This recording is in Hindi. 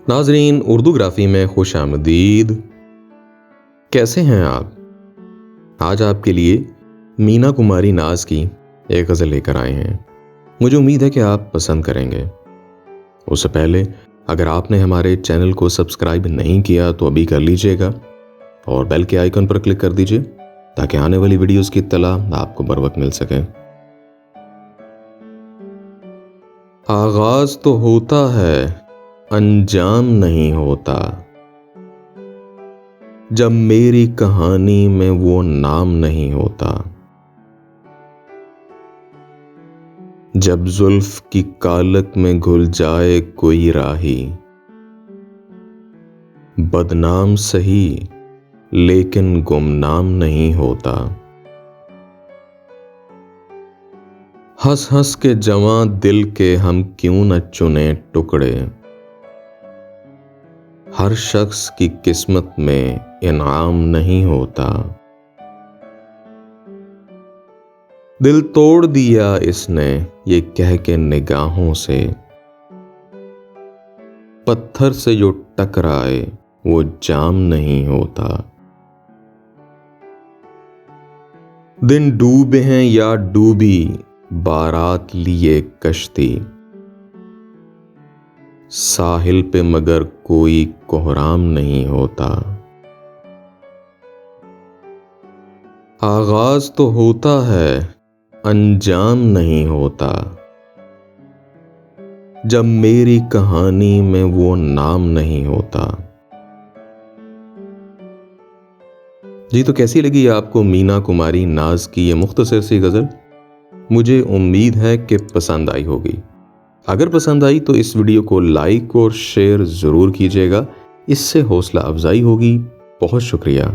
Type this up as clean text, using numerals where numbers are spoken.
नाजरीन, उर्दूग्राफी में खुश आमदीद। कैसे हैं आप? आज आपके लिए मीना कुमारी नाज की एक गज़ल लेकर आए हैं। मुझे उम्मीद है कि आप पसंद करेंगे। उससे पहले अगर आपने हमारे चैनल को सब्सक्राइब नहीं किया तो अभी कर लीजिएगा और बेल के आइकन पर क्लिक कर दीजिए ताकि आने वाली वीडियोस की इत्तला आपको बर वक्त मिल सके। आगाज तो होता है, अंजाम नहीं होता। जब मेरी कहानी में वो नाम नहीं होता। जब जुल्फ की कालक में घुल जाए कोई राही, बदनाम सही लेकिन गुमनाम नहीं होता। हंस हंस के जवां दिल के हम क्यों न चुने टुकड़े। हर शख्स की किस्मत में इनाम नहीं होता। दिल तोड़ दिया इसने ये कह के निगाहों से, पत्थर से जो टकराए वो जाम नहीं होता। दिन डूबे हैं या डूबी बारात लिए कश्ती, साहिल पे मगर कोई कोहराम नहीं होता। आगाज तो होता है, अंजाम नहीं होता। जब मेरी कहानी में वो नाम नहीं होता। जी, तो कैसी लगी आपको मीना कुमारी नाज की ये मुख्तसर सी गज़ल? मुझे उम्मीद है कि पसंद आई होगी। अगर पसंद आई तो इस वीडियो को लाइक और शेयर ज़रूर कीजिएगा, इससे हौसला अफजाई होगी। बहुत शुक्रिया।